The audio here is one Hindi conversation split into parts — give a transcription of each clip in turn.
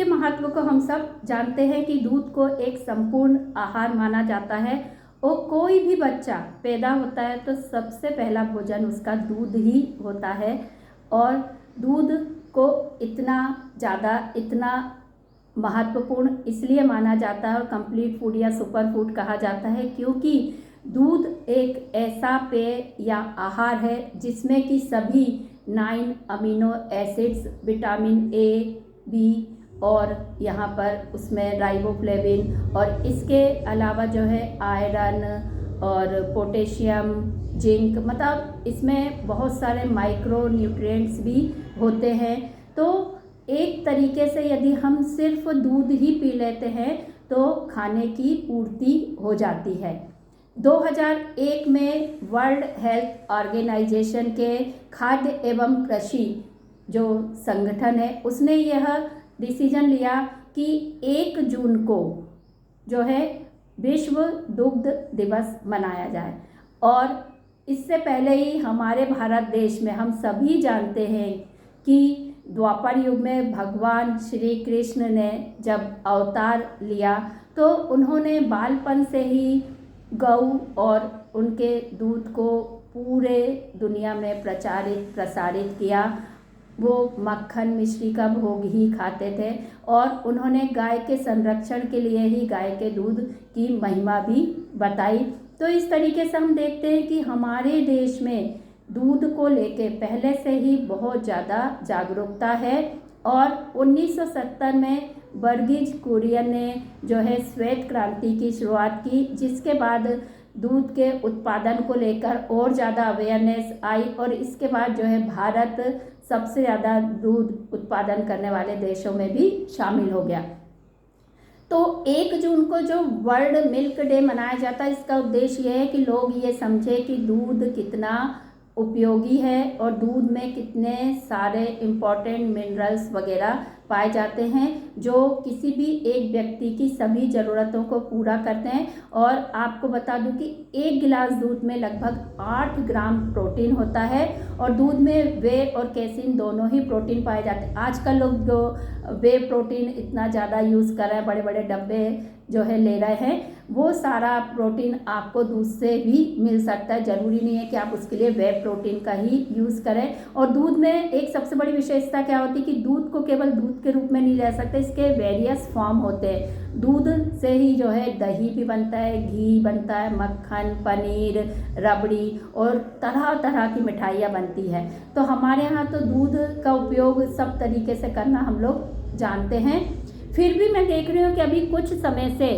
के महत्व को हम सब जानते हैं कि दूध को एक संपूर्ण आहार माना जाता है और कोई भी बच्चा पैदा होता है तो सबसे पहला भोजन उसका दूध ही होता है। और दूध को इतना ज़्यादा इतना महत्वपूर्ण इसलिए माना जाता है और कंप्लीट फूड या सुपर फूड कहा जाता है क्योंकि दूध एक ऐसा पेय या आहार है जिसमें कि सभी 9 amino acids, vitamin A, B और यहाँ पर उसमें राइबोफ्लेविन और इसके अलावा जो है आयरन और पोटेशियम, जिंक, मतलब इसमें बहुत सारे माइक्रो न्यूट्रिएंट्स भी होते हैं। तो एक तरीके से यदि हम सिर्फ दूध ही पी लेते हैं तो खाने की पूर्ति हो जाती है। 2001 में वर्ल्ड हेल्थ ऑर्गेनाइजेशन के खाद्य एवं कृषि जो संगठन है उसने यह डिसीजन लिया कि 1 जून को जो है विश्व दुग्ध दिवस मनाया जाए। और इससे पहले ही हमारे भारत देश में हम सभी जानते हैं कि द्वापर युग में भगवान श्री कृष्ण ने जब अवतार लिया तो उन्होंने बालपन से ही गऊ और उनके दूध को पूरे दुनिया में प्रसारित किया। वो मक्खन मिश्री का भोग ही खाते थे और उन्होंने गाय के संरक्षण के लिए ही गाय के दूध की महिमा भी बताई। तो इस तरीके से हम देखते हैं कि हमारे देश में दूध को लेके पहले से ही बहुत ज़्यादा जागरूकता है। और 1970 में वर्गीज कुरियन ने जो है श्वेत क्रांति की शुरुआत की, जिसके बाद दूध के उत्पादन को लेकर और ज़्यादा अवेयरनेस आई और इसके बाद जो है भारत सबसे ज़्यादा दूध उत्पादन करने वाले देशों में भी शामिल हो गया। तो 1 जून को जो वर्ल्ड मिल्क डे मनाया जाता है इसका उद्देश्य यह है कि लोग ये समझे कि दूध कितना उपयोगी है और दूध में कितने सारे इम्पॉर्टेंट मिनरल्स वगैरह पाए जाते हैं जो किसी भी एक व्यक्ति की सभी ज़रूरतों को पूरा करते हैं। और आपको बता दूं कि 1 गिलास दूध में लगभग 8 ग्राम प्रोटीन होता है और दूध में वे और कैसीन दोनों ही प्रोटीन पाए जाते हैं। आजकल लोग जो वे प्रोटीन इतना ज़्यादा यूज़ कर रहे हैं, बड़े बड़े डब्बे जो है ले रहे हैं, वो सारा प्रोटीन आपको दूध से भी मिल सकता है। ज़रूरी नहीं है कि आप उसके लिए वे प्रोटीन का ही यूज़ करें। और दूध में एक सबसे बड़ी विशेषता क्या होती है कि दूध को केवल दूध के रूप में नहीं ले सकते, इसके वेरियस फॉर्म होते हैं। दूध से ही जो है दही भी बनता है, घी बनता है, मक्खन, पनीर, रबड़ी और तरह तरह की मिठाइयाँ बनती है। तो हमारे यहाँ तो दूध का उपयोग सब तरीके से करना हम लोग जानते हैं। फिर भी मैं देख रही हूँ कि अभी कुछ समय से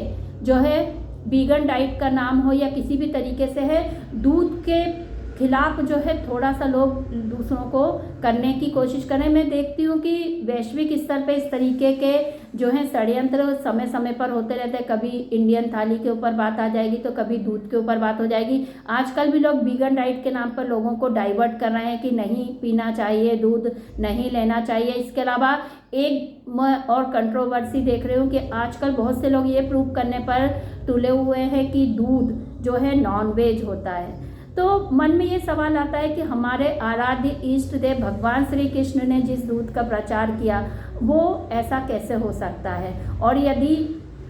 जो है वीगन डाइट का नाम हो या किसी भी तरीके से है, दूध के खिलाफ जो है थोड़ा सा लोग दूसरों को करने की कोशिश करें। मैं देखती हूँ कि वैश्विक स्तर पे इस तरीके के जो है षड्यंत्र समय समय पर होते रहते हैं। कभी इंडियन थाली के ऊपर बात आ जाएगी तो कभी दूध के ऊपर बात हो जाएगी। आजकल भी लोग वीगन डाइट के नाम पर लोगों को डाइवर्ट कर रहे हैं कि नहीं पीना चाहिए, दूध नहीं लेना चाहिए। इसके अलावा एक और कंट्रोवर्सी देख रही हूँ कि आजकल बहुत से लोग ये प्रूव करने पर तुले हुए हैं कि दूध जो है नॉन वेज होता है। तो मन में ये सवाल आता है कि हमारे आराध्य इष्ट देव भगवान श्री कृष्ण ने जिस दूध का प्रचार किया वो ऐसा कैसे हो सकता है। और यदि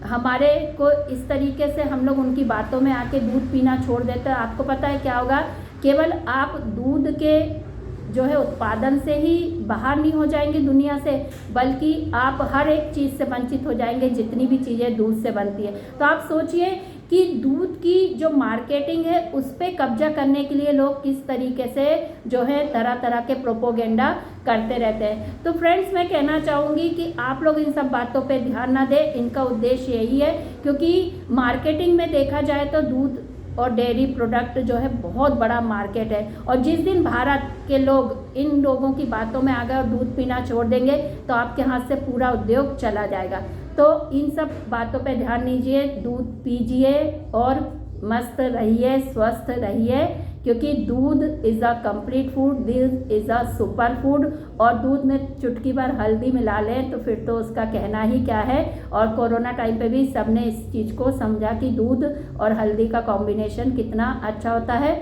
हमारे को इस तरीके से हम लोग उनकी बातों में आके दूध पीना छोड़ देते हैं, आपको पता है क्या होगा, केवल आप दूध के जो है उत्पादन से ही बाहर नहीं हो जाएंगे दुनिया से, बल्कि आप हर एक चीज़ से वंचित हो जाएंगे जितनी भी चीज़ें दूध से बनती है। तो आप सोचिए कि दूध की जो मार्केटिंग है उस पर कब्जा करने के लिए लोग किस तरीके से जो है तरह तरह के प्रोपोगेंडा करते रहते हैं। तो फ्रेंड्स, मैं कहना चाहूँगी कि आप लोग इन सब बातों पे ध्यान ना दें। इनका उद्देश्य यही है क्योंकि मार्केटिंग में देखा जाए तो दूध और डेयरी प्रोडक्ट जो है बहुत बड़ा मार्केट है। और जिस दिन भारत के लोग इन लोगों की बातों में आ गए और दूध पीना छोड़ देंगे तो आपके हाथ से पूरा उद्योग चला जाएगा। तो इन सब बातों पे ध्यान दीजिए, दूध पीजिए और मस्त रहिए, स्वस्थ रहिए, क्योंकि दूध is a complete food, this is a super food. और दूध में चुटकी भर हल्दी मिला लें तो फिर तो उसका कहना ही क्या है। और कोरोना टाइम पे भी सबने इस चीज़ को समझा कि दूध और हल्दी का कॉम्बिनेशन कितना अच्छा होता है।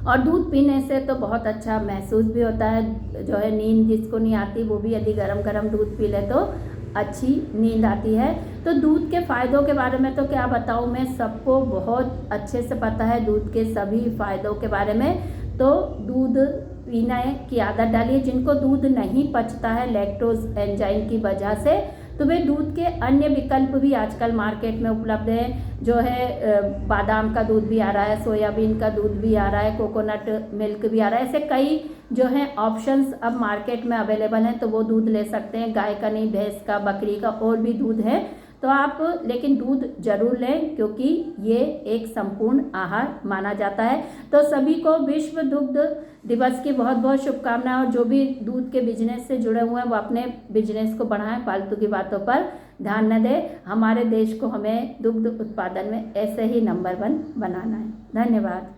और दूध पीने से तो बहुत अच्छा महसूस भी होता है। जो है नींद जिसको नहीं आती वो भी यदि गरम गरम दूध पी ले तो अच्छी नींद आती है। तो दूध के फ़ायदों के बारे में तो क्या बताऊँ मैं, सबको बहुत अच्छे से पता है दूध के सभी फ़ायदों के बारे में। तो दूध पीने की आदत डालिए। जिनको दूध नहीं पचता है लैक्टोज एंजाइम की वजह से, तो वे दूध के अन्य विकल्प भी आजकल मार्केट में उपलब्ध हैं। जो है बादाम का दूध भी आ रहा है, सोयाबीन का दूध भी आ रहा है, कोकोनट मिल्क भी आ रहा है। ऐसे कई जो हैं ऑप्शंस अब मार्केट में अवेलेबल हैं, तो वो दूध ले सकते हैं। गाय का नहीं, भैंस का, बकरी का और भी दूध है। तो आप लेकिन दूध जरूर लें, क्योंकि ये एक संपूर्ण आहार माना जाता है। तो सभी को विश्व दुग्ध दिवस की बहुत बहुत शुभकामनाएं। और जो भी दूध के बिजनेस से जुड़े हुए हैं वो अपने बिजनेस को बढ़ाएं, फालतू की बातों पर ध्यान न दें। हमारे देश को, हमें दुग्ध उत्पादन में ऐसे ही नंबर 1 बनाना है। धन्यवाद।